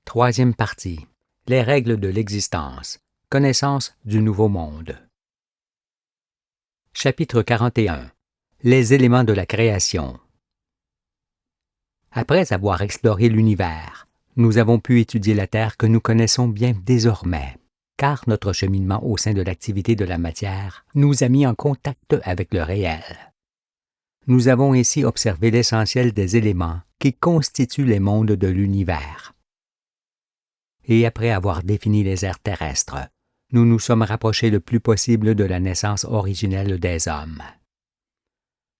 Troisième partie. Les règles de l'existence. Connaissance du Nouveau Monde. Chapitre 41. Les éléments de la création. Après avoir exploré l'univers, nous avons pu étudier la Terre que nous connaissons bien désormais, car notre cheminement au sein de l'activité de la matière nous a mis en contact avec le réel. Nous avons ainsi observé l'essentiel des éléments qui constituent les mondes de l'univers. Et après avoir défini les ères terrestres, nous nous sommes rapprochés le plus possible de la naissance originelle des hommes.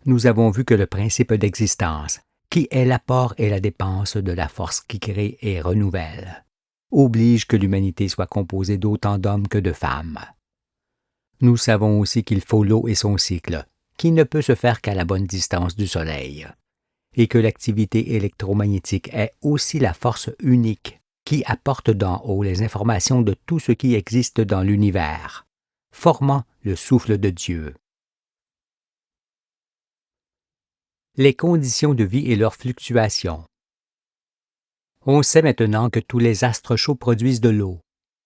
Nous avons vu que le principe d'existence, qui est l'apport et la dépense de la force qui crée et renouvelle, oblige que l'humanité soit composée d'autant d'hommes que de femmes. Nous savons aussi qu'il faut l'eau et son cycle, qui ne peut se faire qu'à la bonne distance du Soleil, et que l'activité électromagnétique est aussi la force unique qui apporte d'en haut les informations de tout ce qui existe dans l'univers, formant le souffle de Dieu. Les conditions de vie et leurs fluctuations. On sait maintenant que tous les astres chauds produisent de l'eau,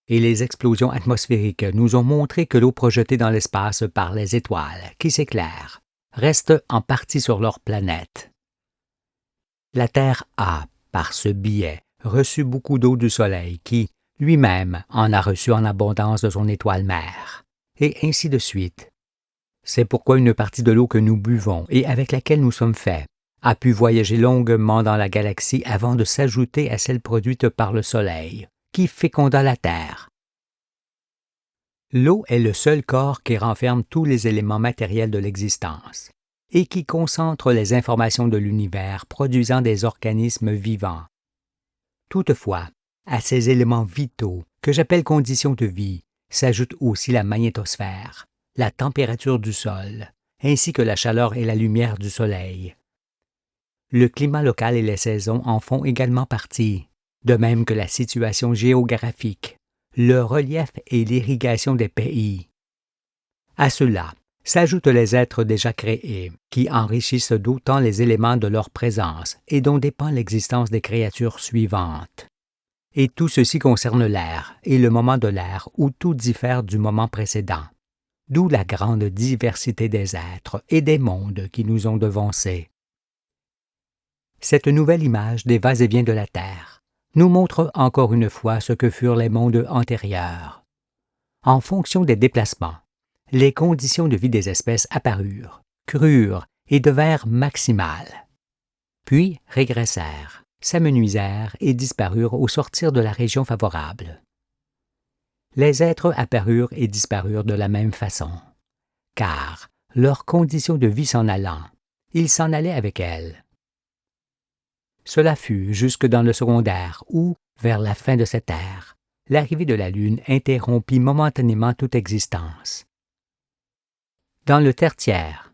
et les explosions atmosphériques nous ont montré que l'eau projetée dans l'espace par les étoiles, qui s'éclairent, reste en partie sur leur planète. La Terre a, par ce biais, reçu beaucoup d'eau du Soleil qui, lui-même, en a reçu en abondance de son étoile mère, et ainsi de suite. C'est pourquoi une partie de l'eau que nous buvons et avec laquelle nous sommes faits a pu voyager longuement dans la galaxie avant de s'ajouter à celle produite par le Soleil, qui féconda la Terre. L'eau est le seul corps qui renferme tous les éléments matériels de l'existence et qui concentre les informations de l'univers produisant des organismes vivants. Toutefois, à ces éléments vitaux, que j'appelle conditions de vie, s'ajoute aussi la magnétosphère, la température du sol, ainsi que la chaleur et la lumière du soleil. Le climat local et les saisons en font également partie, de même que la situation géographique, le relief et l'irrigation des pays. À cela s'ajoutent les êtres déjà créés, qui enrichissent d'autant les éléments de leur présence et dont dépend l'existence des créatures suivantes. Et tout ceci concerne l'air et le moment de l'air où tout diffère du moment précédent, d'où la grande diversité des êtres et des mondes qui nous ont devancés. Cette nouvelle image des va-et-vient de la Terre nous montre encore une fois ce que furent les mondes antérieurs. En fonction des déplacements, les conditions de vie des espèces apparurent, crurent et devinrent maximales. Puis régressèrent, s'amenuisèrent et disparurent au sortir de la région favorable. Les êtres apparurent et disparurent de la même façon, car, leurs conditions de vie s'en allant, ils s'en allaient avec elles. Cela fut jusque dans le secondaire où, vers la fin de cette ère, l'arrivée de la Lune interrompit momentanément toute existence. Dans le tertiaire,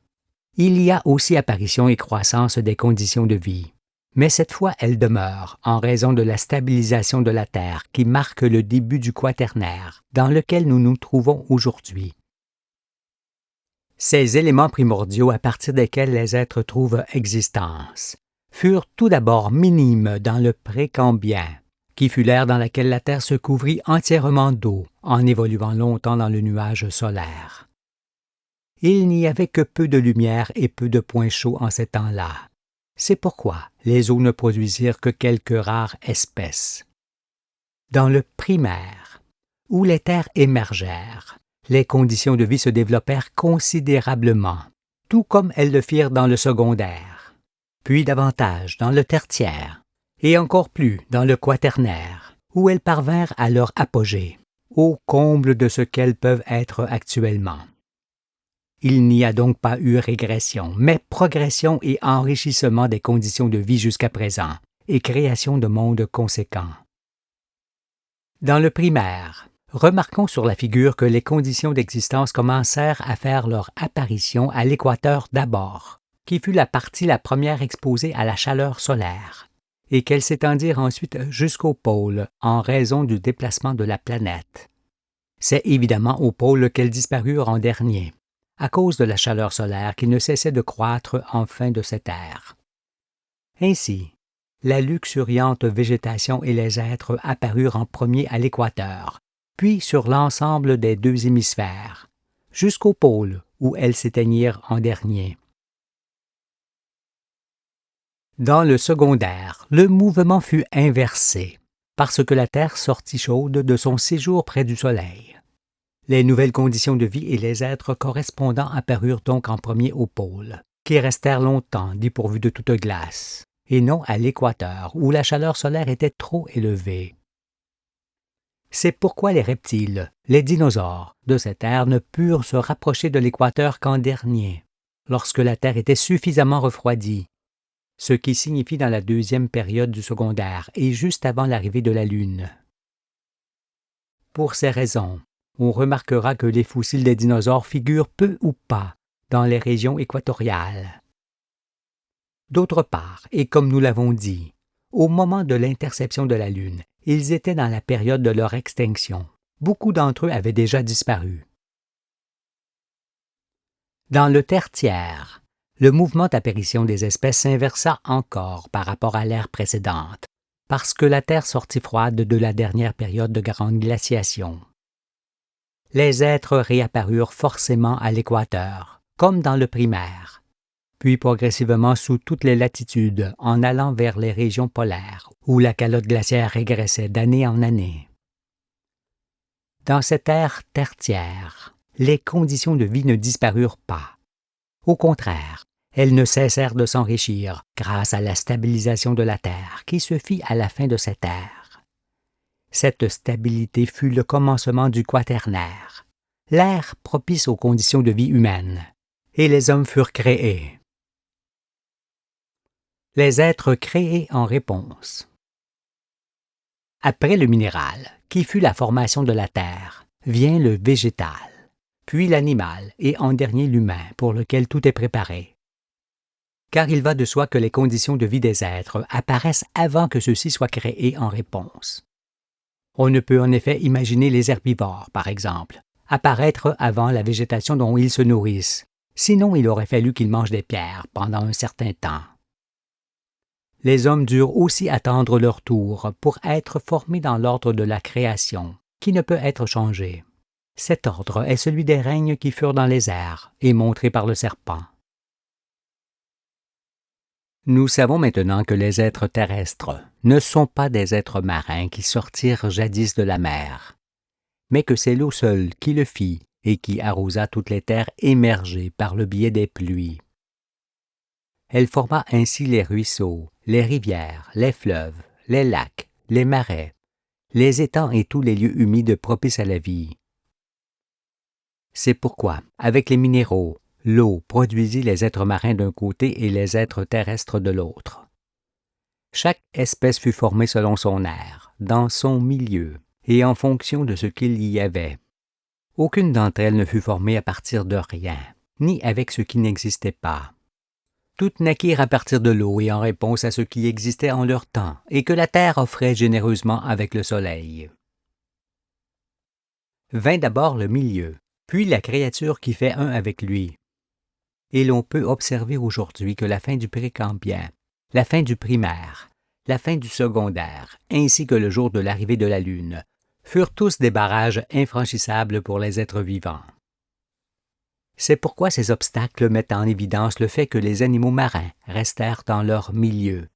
il y a aussi apparition et croissance des conditions de vie, mais cette fois elles demeurent en raison de la stabilisation de la Terre qui marque le début du quaternaire dans lequel nous nous trouvons aujourd'hui. Ces éléments primordiaux à partir desquels les êtres trouvent existence furent tout d'abord minimes dans le Précambien, qui fut l'ère dans laquelle la Terre se couvrit entièrement d'eau en évoluant longtemps dans le nuage solaire. Il n'y avait que peu de lumière et peu de points chauds en ces temps-là. C'est pourquoi les eaux ne produisirent que quelques rares espèces. Dans le primaire, où les terres émergèrent, les conditions de vie se développèrent considérablement, tout comme elles le firent dans le secondaire, puis davantage dans le tertiaire, et encore plus dans le quaternaire, où elles parvinrent à leur apogée, au comble de ce qu'elles peuvent être actuellement. Il n'y a donc pas eu régression, mais progression et enrichissement des conditions de vie jusqu'à présent, et création de mondes conséquents. Dans le primaire, remarquons sur la figure que les conditions d'existence commencèrent à faire leur apparition à l'équateur d'abord, qui fut la partie la première exposée à la chaleur solaire, et qu'elles s'étendirent ensuite jusqu'au pôle en raison du déplacement de la planète. C'est évidemment au pôle qu'elles disparurent en dernier, à cause de la chaleur solaire qui ne cessait de croître en fin de cette ère. Ainsi, la luxuriante végétation et les êtres apparurent en premier à l'équateur, puis sur l'ensemble des deux hémisphères, jusqu'au pôle où elles s'éteignirent en dernier. Dans le secondaire, le mouvement fut inversé, parce que la Terre sortit chaude de son séjour près du Soleil. Les nouvelles conditions de vie et les êtres correspondants apparurent donc en premier au pôle, qui restèrent longtemps dépourvus de toute glace, et non à l'équateur, où la chaleur solaire était trop élevée. C'est pourquoi les reptiles, les dinosaures de cette ère ne purent se rapprocher de l'équateur qu'en dernier, lorsque la Terre était suffisamment refroidie, ce qui signifie dans la deuxième période du secondaire et juste avant l'arrivée de la Lune. Pour ces raisons, on remarquera que les fossiles des dinosaures figurent peu ou pas dans les régions équatoriales. D'autre part, et comme nous l'avons dit, au moment de l'interception de la Lune, ils étaient dans la période de leur extinction. Beaucoup d'entre eux avaient déjà disparu. Dans le tertiaire, le mouvement d'apparition des espèces s'inversa encore par rapport à l'ère précédente, parce que la Terre sortit froide de la dernière période de grande glaciation. Les êtres réapparurent forcément à l'équateur, comme dans le primaire, puis progressivement sous toutes les latitudes en allant vers les régions polaires, où la calotte glaciaire régressait d'année en année. Dans cette ère tertiaire, les conditions de vie ne disparurent pas. Au contraire, elles ne cessèrent de s'enrichir grâce à la stabilisation de la Terre qui se fit à la fin de cette ère. Cette stabilité fut le commencement du quaternaire, l'ère propice aux conditions de vie humaines, et les hommes furent créés. Les êtres créés en réponse. Après le minéral, qui fut la formation de la Terre, vient le végétal, puis l'animal et en dernier l'humain pour lequel tout est préparé. Car il va de soi que les conditions de vie des êtres apparaissent avant que ceux-ci soient créés en réponse. On ne peut en effet imaginer les herbivores, par exemple, apparaître avant la végétation dont ils se nourrissent, sinon il aurait fallu qu'ils mangent des pierres pendant un certain temps. Les hommes durent aussi attendre leur tour pour être formés dans l'ordre de la création, qui ne peut être changé. Cet ordre est celui des règnes qui furent dans les airs et montrés par le serpent. Nous savons maintenant que les êtres terrestres ne sont pas des êtres marins qui sortirent jadis de la mer, mais que c'est l'eau seule qui le fit et qui arrosa toutes les terres émergées par le biais des pluies. Elle forma ainsi les ruisseaux, les rivières, les fleuves, les lacs, les marais, les étangs et tous les lieux humides propices à la vie. C'est pourquoi, avec les minéraux, l'eau produisit les êtres marins d'un côté et les êtres terrestres de l'autre. Chaque espèce fut formée selon son aire, dans son milieu, et en fonction de ce qu'il y avait. Aucune d'entre elles ne fut formée à partir de rien, ni avec ce qui n'existait pas. Toutes naquirent à partir de l'eau et en réponse à ce qui existait en leur temps, et que la terre offrait généreusement avec le soleil. Vint d'abord le milieu, puis la créature qui fait un avec lui. Et l'on peut observer aujourd'hui que la fin du précambien, la fin du primaire, la fin du secondaire, ainsi que le jour de l'arrivée de la Lune, furent tous des barrages infranchissables pour les êtres vivants. C'est pourquoi ces obstacles mettent en évidence le fait que les animaux marins restèrent dans leur milieu,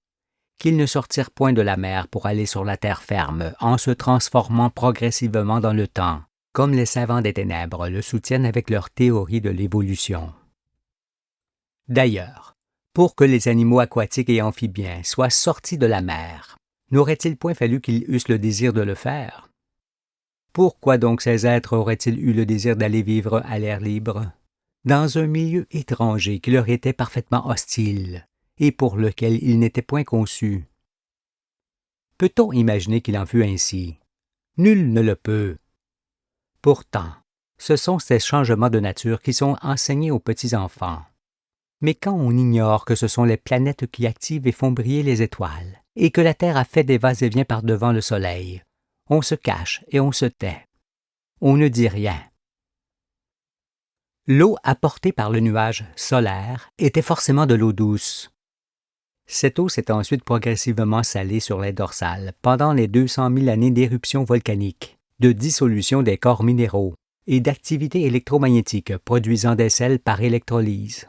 qu'ils ne sortirent point de la mer pour aller sur la terre ferme en se transformant progressivement dans le temps, comme les savants des ténèbres le soutiennent avec leur théorie de l'évolution. D'ailleurs, pour que les animaux aquatiques et amphibiens soient sortis de la mer, n'aurait-il point fallu qu'ils eussent le désir de le faire? Pourquoi donc ces êtres auraient-ils eu le désir d'aller vivre à l'air libre, dans un milieu étranger qui leur était parfaitement hostile et pour lequel ils n'étaient point conçus? Peut-on imaginer qu'il en fût ainsi? Nul ne le peut. Pourtant, ce sont ces changements de nature qui sont enseignés aux petits-enfants. Mais quand on ignore que ce sont les planètes qui activent et font briller les étoiles, et que la Terre a fait des va-et-vient par-devant le Soleil, on se cache et on se tait. On ne dit rien. L'eau apportée par le nuage solaire était forcément de l'eau douce. Cette eau s'est ensuite progressivement salée sur les dorsales pendant les 200 000 années d'éruptions volcaniques, de dissolution des corps minéraux et d'activité électromagnétique produisant des sels par électrolyse.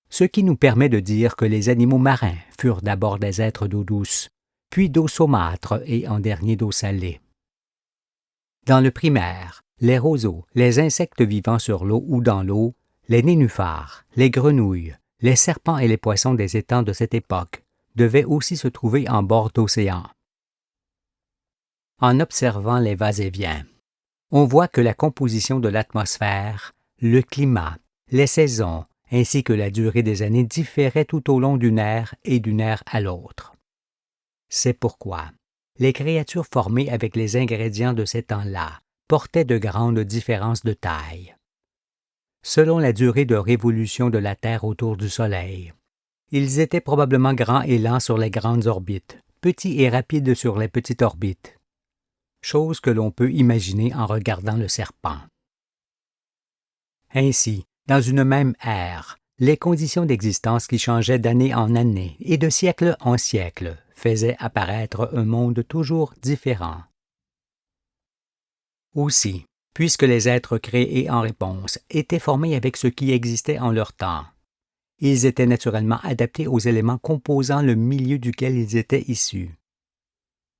Ce qui nous permet de dire que les animaux marins furent d'abord des êtres d'eau douce, puis d'eau saumâtre et en dernier d'eau salée. Dans le primaire, les roseaux, les insectes vivant sur l'eau ou dans l'eau, les nénuphars, les grenouilles, les serpents et les poissons des étangs de cette époque devaient aussi se trouver en bord d'océan. En observant les va-et-vient, on voit que la composition de l'atmosphère, le climat, les saisons, ainsi que la durée des années différaient tout au long d'une ère et d'une ère à l'autre. C'est pourquoi les créatures formées avec les ingrédients de ces temps-là portaient de grandes différences de taille. Selon la durée de révolution de la Terre autour du Soleil, ils étaient probablement grands et lents sur les grandes orbites, petits et rapides sur les petites orbites, chose que l'on peut imaginer en regardant le serpent. Ainsi, dans une même ère, les conditions d'existence qui changeaient d'année en année et de siècle en siècle faisaient apparaître un monde toujours différent. Aussi, puisque les êtres créés en réponse étaient formés avec ce qui existait en leur temps, ils étaient naturellement adaptés aux éléments composant le milieu duquel ils étaient issus.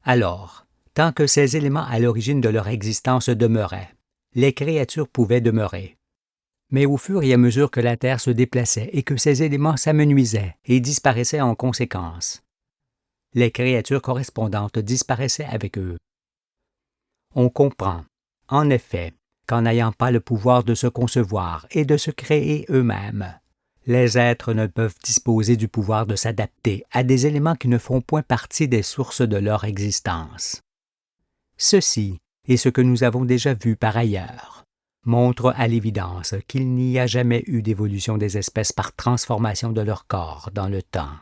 Alors, tant que ces éléments à l'origine de leur existence demeuraient, les créatures pouvaient demeurer. Mais au fur et à mesure que la Terre se déplaçait et que ces éléments s'amenuisaient et disparaissaient en conséquence, les créatures correspondantes disparaissaient avec eux. On comprend, en effet, qu'en n'ayant pas le pouvoir de se concevoir et de se créer eux-mêmes, les êtres ne peuvent disposer du pouvoir de s'adapter à des éléments qui ne font point partie des sources de leur existence. Ceci est ce que nous avons déjà vu par ailleurs, montre à l'évidence qu'il n'y a jamais eu d'évolution des espèces par transformation de leur corps dans le temps.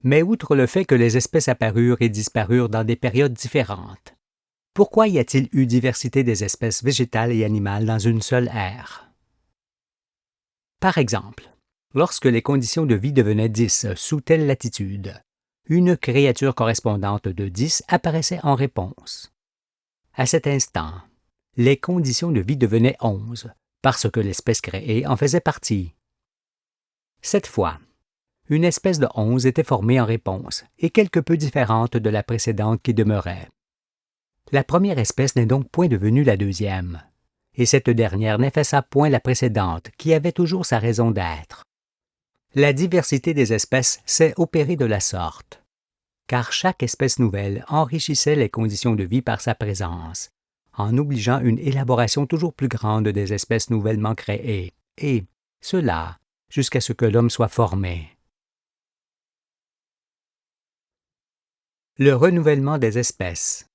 Mais outre le fait que les espèces apparurent et disparurent dans des périodes différentes, pourquoi y a-t-il eu diversité des espèces végétales et animales dans une seule ère? Par exemple, lorsque les conditions de vie devenaient 10 sous telle latitude, une créature correspondante de 10 apparaissait en réponse. À cet instant, les conditions de vie devenaient 11, parce que l'espèce créée en faisait partie. Cette fois, une espèce de 11 était formée en réponse et quelque peu différente de la précédente qui demeurait. La première espèce n'est donc point devenue la deuxième, et cette dernière n'effaça point la précédente qui avait toujours sa raison d'être. La diversité des espèces s'est opérée de la sorte, car chaque espèce nouvelle enrichissait les conditions de vie par sa présence, en obligeant une élaboration toujours plus grande des espèces nouvellement créées, et cela jusqu'à ce que l'homme soit formé. Le renouvellement des espèces.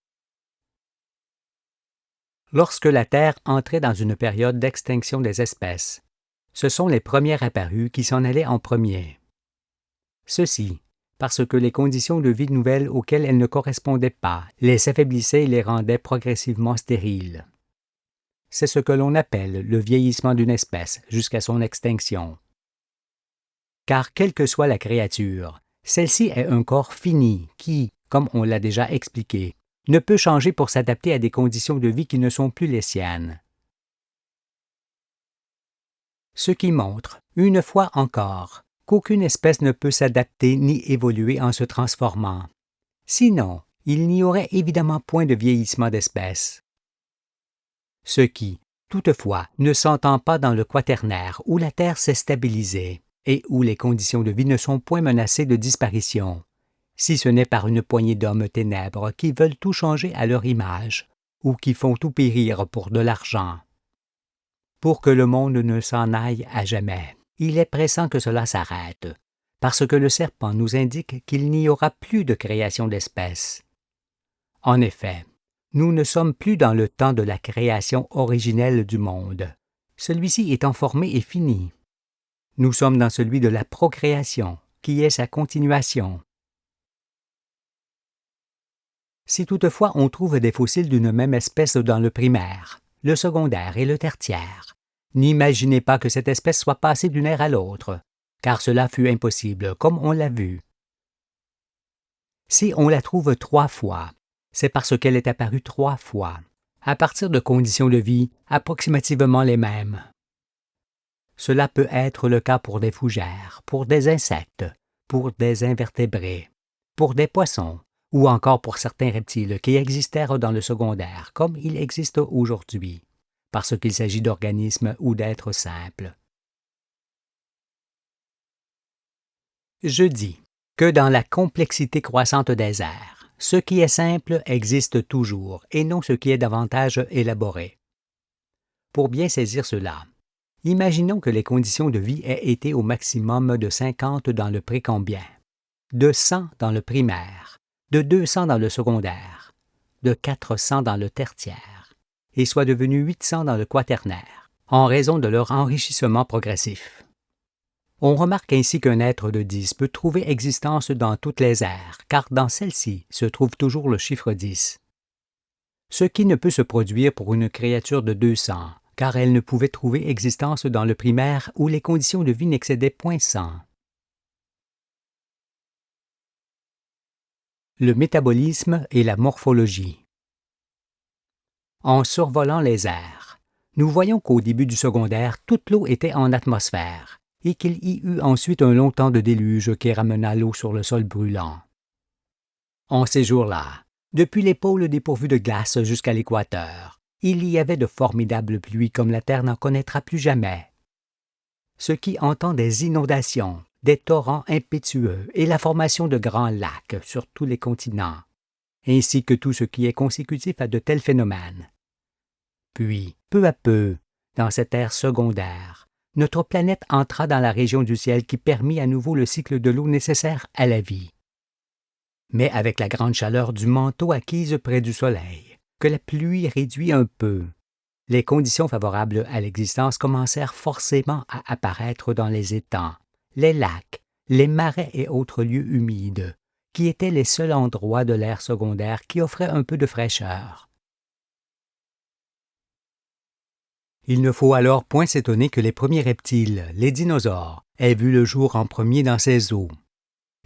Lorsque la Terre entrait dans une période d'extinction des espèces, ce sont les premières apparues qui s'en allaient en premier. Ceci, parce que les conditions de vie nouvelles auxquelles elles ne correspondaient pas les affaiblissaient et les rendaient progressivement stériles. C'est ce que l'on appelle le vieillissement d'une espèce jusqu'à son extinction. Car quelle que soit la créature, celle-ci est un corps fini qui, comme on l'a déjà expliqué, ne peut changer pour s'adapter à des conditions de vie qui ne sont plus les siennes. Ce qui montre, une fois encore, qu'aucune espèce ne peut s'adapter ni évoluer en se transformant. Sinon, il n'y aurait évidemment point de vieillissement d'espèce. Ce qui, toutefois, ne s'entend pas dans le quaternaire où la Terre s'est stabilisée et où les conditions de vie ne sont point menacées de disparition, si ce n'est par une poignée d'hommes ténèbres qui veulent tout changer à leur image ou qui font tout périr pour de l'argent. Pour que le monde ne s'en aille à jamais, il est pressant que cela s'arrête, parce que le serpent nous indique qu'il n'y aura plus de création d'espèces. En effet, nous ne sommes plus dans le temps de la création originelle du monde, celui-ci étant formé et fini. Nous sommes dans celui de la procréation, qui est sa continuation. Si toutefois on trouve des fossiles d'une même espèce dans le primaire, le secondaire et le tertiaire, n'imaginez pas que cette espèce soit passée d'une ère à l'autre, car cela fut impossible, comme on l'a vu. Si on la trouve 3 fois, c'est parce qu'elle est apparue 3 fois, à partir de conditions de vie approximativement les mêmes. Cela peut être le cas pour des fougères, pour des insectes, pour des invertébrés, pour des poissons, ou encore pour certains reptiles qui existèrent dans le secondaire, comme il existe aujourd'hui, parce qu'il s'agit d'organismes ou d'êtres simples. Je dis que dans la complexité croissante des airs, ce qui est simple existe toujours et non ce qui est davantage élaboré. Pour bien saisir cela, imaginons que les conditions de vie aient été au maximum de 50 dans le précambien, de 100 dans le primaire, de 200 dans le secondaire, de 400 dans le tertiaire, et soient devenues 800 dans le quaternaire, en raison de leur enrichissement progressif. On remarque ainsi qu'un être de 10 peut trouver existence dans toutes les aires, car dans celle-ci se trouve toujours le chiffre 10. Ce qui ne peut se produire pour une créature de 200, car elle ne pouvait trouver existence dans le primaire où les conditions de vie n'excédaient point 100. Le métabolisme et la morphologie. En survolant les airs, nous voyons qu'au début du secondaire, toute l'eau était en atmosphère, et qu'il y eut ensuite un long temps de déluge qui ramena l'eau sur le sol brûlant. En ces jours-là, depuis les pôles dépourvus de glace jusqu'à l'équateur, il y avait de formidables pluies comme la terre n'en connaîtra plus jamais. Ce qui entend des inondations, des torrents impétueux et la formation de grands lacs sur tous les continents, ainsi que tout ce qui est consécutif à de tels phénomènes. Puis, peu à peu, dans cette ère secondaire, notre planète entra dans la région du ciel qui permit à nouveau le cycle de l'eau nécessaire à la vie. Mais avec la grande chaleur du manteau acquise près du Soleil, que la pluie réduit un peu, les conditions favorables à l'existence commencèrent forcément à apparaître dans les étangs, les lacs, les marais et autres lieux humides, qui étaient les seuls endroits de l'ère secondaire qui offraient un peu de fraîcheur. Il ne faut alors point s'étonner que les premiers reptiles, les dinosaures, aient vu le jour en premier dans ces eaux,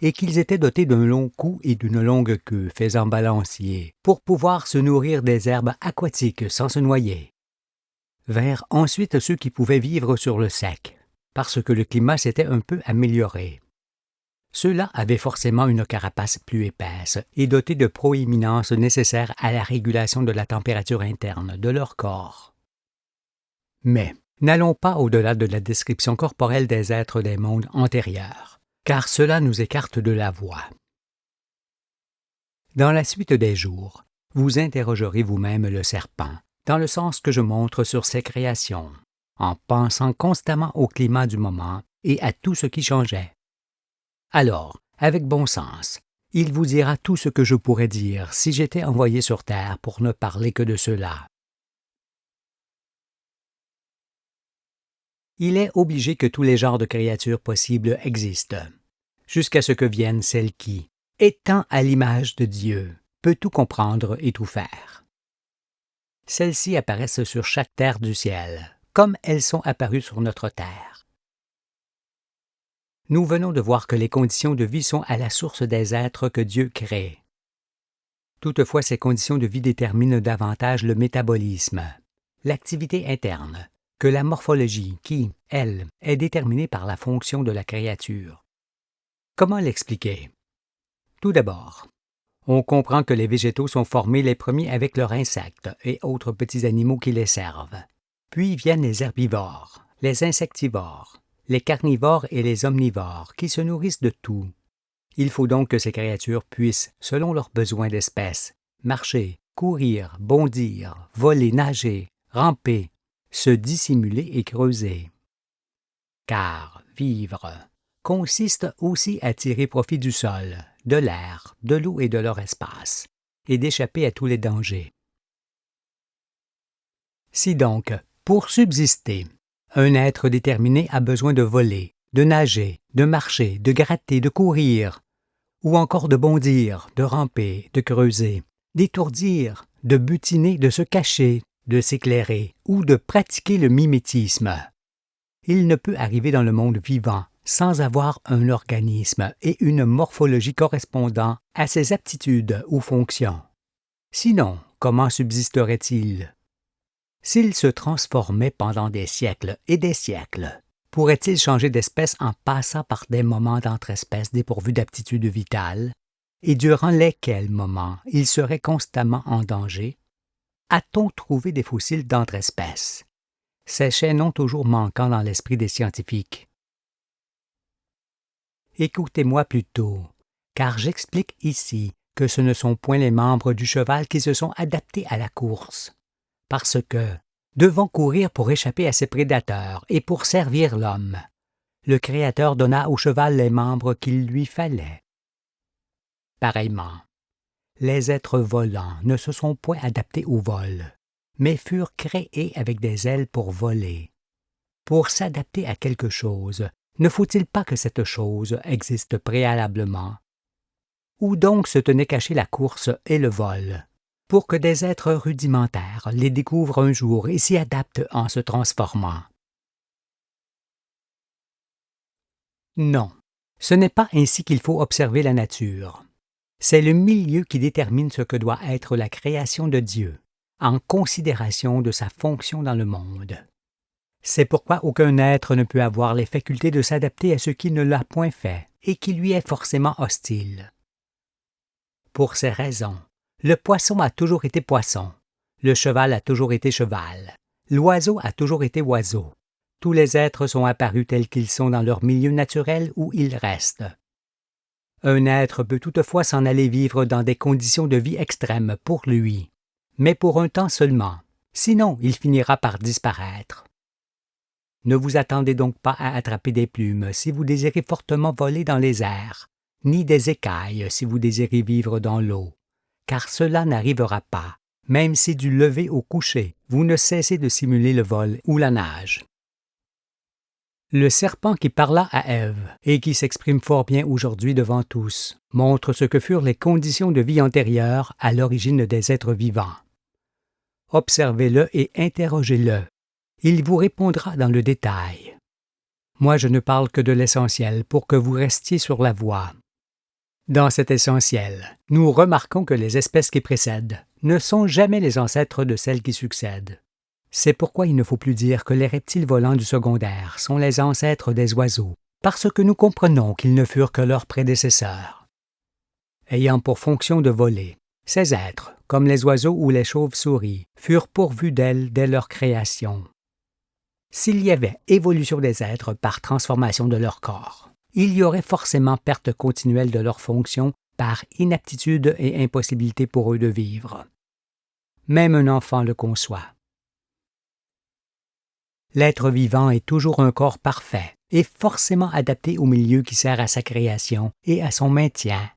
et qu'ils étaient dotés d'un long cou et d'une longue queue faisant balancier, pour pouvoir se nourrir des herbes aquatiques sans se noyer. Vinrent ensuite ceux qui pouvaient vivre sur le sec, parce que le climat s'était un peu amélioré. Ceux-là avaient forcément une carapace plus épaisse et dotée de proéminences nécessaires à la régulation de la température interne de leur corps. Mais n'allons pas au-delà de la description corporelle des êtres des mondes antérieurs, car cela nous écarte de la voie. Dans la suite des jours, vous interrogerez vous-même le serpent, dans le sens que je montre sur ses créations, en pensant constamment au climat du moment et à tout ce qui changeait. Alors, avec bon sens, il vous dira tout ce que je pourrais dire si j'étais envoyé sur Terre pour ne parler que de cela. Il est obligé que tous les genres de créatures possibles existent, jusqu'à ce que vienne celle qui, étant à l'image de Dieu, peut tout comprendre et tout faire. Celles-ci apparaissent sur chaque terre du ciel, comme elles sont apparues sur notre terre. Nous venons de voir que les conditions de vie sont à la source des êtres que Dieu crée. Toutefois, ces conditions de vie déterminent davantage le métabolisme, l'activité interne, que la morphologie qui, elle, est déterminée par la fonction de la créature. Comment l'expliquer? Tout d'abord, on comprend que les végétaux sont formés les premiers avec leurs insectes et autres petits animaux qui les servent. Puis viennent les herbivores, les insectivores, les carnivores et les omnivores qui se nourrissent de tout. Il faut donc que ces créatures puissent, selon leurs besoins d'espèce, marcher, courir, bondir, voler, nager, ramper, se dissimuler et creuser. Car vivre consiste aussi à tirer profit du sol, de l'air, de l'eau et de leur espace, et d'échapper à tous les dangers. Si donc, pour subsister, un être déterminé a besoin de voler, de nager, de marcher, de gratter, de courir, ou encore de bondir, de ramper, de creuser, d'étourdir, de butiner, de se cacher, de s'éclairer ou de pratiquer le mimétisme. Il ne peut arriver dans le monde vivant sans avoir un organisme et une morphologie correspondant à ses aptitudes ou fonctions. Sinon, comment subsisterait-il? S'il se transformait pendant des siècles et des siècles, pourrait-il changer d'espèce en passant par des moments d'entre-espèces dépourvus d'aptitudes vitales, et durant lesquels moments il serait constamment en danger? A-t-on trouvé des fossiles d'entre-espèces? Ces chaînons toujours manquants dans l'esprit des scientifiques. Écoutez-moi plutôt, car j'explique ici que ce ne sont point les membres du cheval qui se sont adaptés à la course, parce que, devant courir pour échapper à ses prédateurs et pour servir l'homme, le Créateur donna au cheval les membres qu'il lui fallait. Pareillement, les êtres volants ne se sont point adaptés au vol, mais furent créés avec des ailes pour voler. Pour s'adapter à quelque chose, ne faut-il pas que cette chose existe préalablement? Où donc se tenaient cachés la course et le vol, pour que des êtres rudimentaires les découvrent un jour et s'y adaptent en se transformant? Non, ce n'est pas ainsi qu'il faut observer la nature. C'est le milieu qui détermine ce que doit être la création de Dieu, en considération de sa fonction dans le monde. C'est pourquoi aucun être ne peut avoir les facultés de s'adapter à ce qui ne l'a point fait et qui lui est forcément hostile. Pour ces raisons, le poisson a toujours été poisson, le cheval a toujours été cheval, l'oiseau a toujours été oiseau. Tous les êtres sont apparus tels qu'ils sont dans leur milieu naturel où ils restent. Un être peut toutefois s'en aller vivre dans des conditions de vie extrêmes pour lui, mais pour un temps seulement, sinon il finira par disparaître. Ne vous attendez donc pas à attraper des plumes si vous désirez fortement voler dans les airs, ni des écailles si vous désirez vivre dans l'eau, car cela n'arrivera pas, même si du lever au coucher, vous ne cessez de simuler le vol ou la nage. Le serpent qui parla à Ève, et qui s'exprime fort bien aujourd'hui devant tous, montre ce que furent les conditions de vie antérieures à l'origine des êtres vivants. Observez-le et interrogez-le. Il vous répondra dans le détail. Moi, je ne parle que de l'essentiel pour que vous restiez sur la voie. Dans cet essentiel, nous remarquons que les espèces qui précèdent ne sont jamais les ancêtres de celles qui succèdent. C'est pourquoi il ne faut plus dire que les reptiles volants du secondaire sont les ancêtres des oiseaux, parce que nous comprenons qu'ils ne furent que leurs prédécesseurs. Ayant pour fonction de voler, ces êtres, comme les oiseaux ou les chauves-souris, furent pourvus d'ailes dès leur création. S'il y avait évolution des êtres par transformation de leur corps, il y aurait forcément perte continuelle de leur fonction par inaptitude et impossibilité pour eux de vivre. Même un enfant le conçoit. L'être vivant est toujours un corps parfait et forcément adapté au milieu qui sert à sa création et à son maintien.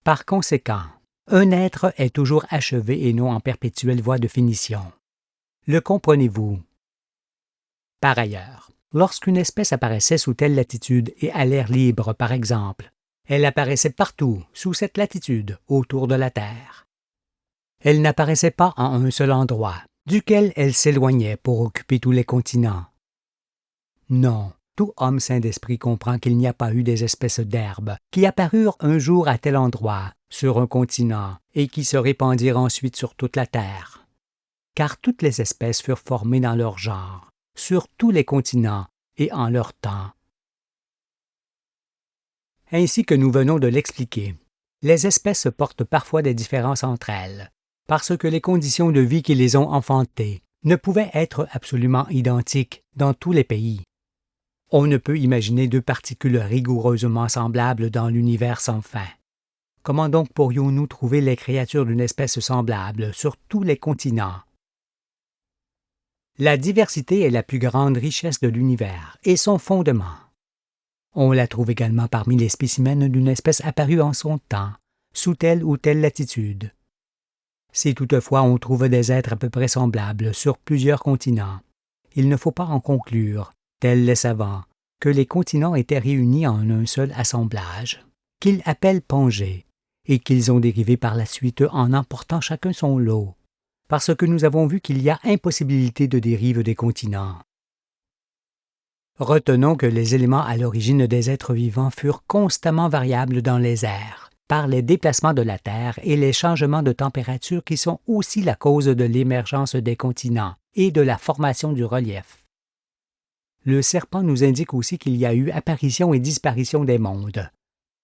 Par conséquent, un être est toujours achevé et non en perpétuelle voie de finition. Le comprenez-vous? Par ailleurs, lorsqu'une espèce apparaissait sous telle latitude et à l'air libre, par exemple, elle apparaissait partout, sous cette latitude, autour de la Terre. Elle n'apparaissait pas en un seul endroit, duquel elle s'éloignait pour occuper tous les continents. Non, tout homme sain d'esprit comprend qu'il n'y a pas eu des espèces d'herbes qui apparurent un jour à tel endroit, sur un continent, et qui se répandirent ensuite sur toute la Terre. Car toutes les espèces furent formées dans leur genre, sur tous les continents et en leur temps. Ainsi que nous venons de l'expliquer, les espèces portent parfois des différences entre elles, parce que les conditions de vie qui les ont enfantées ne pouvaient être absolument identiques dans tous les pays. On ne peut imaginer deux particules rigoureusement semblables dans l'univers sans fin. Comment donc pourrions-nous trouver les créatures d'une espèce semblable sur tous les continents? La diversité est la plus grande richesse de l'univers et son fondement. On la trouve également parmi les spécimens d'une espèce apparue en son temps, sous telle ou telle latitude. Si toutefois on trouve des êtres à peu près semblables sur plusieurs continents, il ne faut pas en conclure, tels les savants, que les continents étaient réunis en un seul assemblage, qu'ils appellent Pangée, et qu'ils ont dérivé par la suite en emportant chacun son lot, parce que nous avons vu qu'il y a impossibilité de dérive des continents. Retenons que les éléments à l'origine des êtres vivants furent constamment variables dans les airs, par les déplacements de la Terre et les changements de température qui sont aussi la cause de l'émergence des continents et de la formation du relief. Le serpent nous indique aussi qu'il y a eu apparition et disparition des mondes,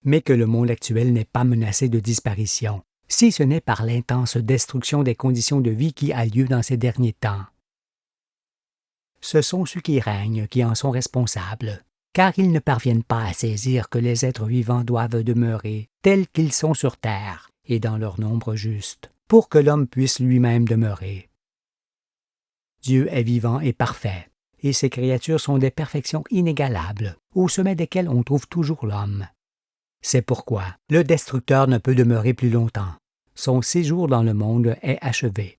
mais que le monde actuel n'est pas menacé de disparition, si ce n'est par l'intense destruction des conditions de vie qui a lieu dans ces derniers temps. Ce sont ceux qui règnent qui en sont responsables, car ils ne parviennent pas à saisir que les êtres vivants doivent demeurer tels qu'ils sont sur terre et dans leur nombre juste, pour que l'homme puisse lui-même demeurer. Dieu est vivant et parfait, et ses créatures sont des perfections inégalables, au sommet desquelles on trouve toujours l'homme. C'est pourquoi le destructeur ne peut demeurer plus longtemps. Son séjour dans le monde est achevé.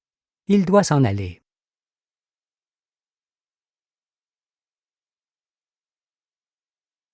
Il doit s'en aller.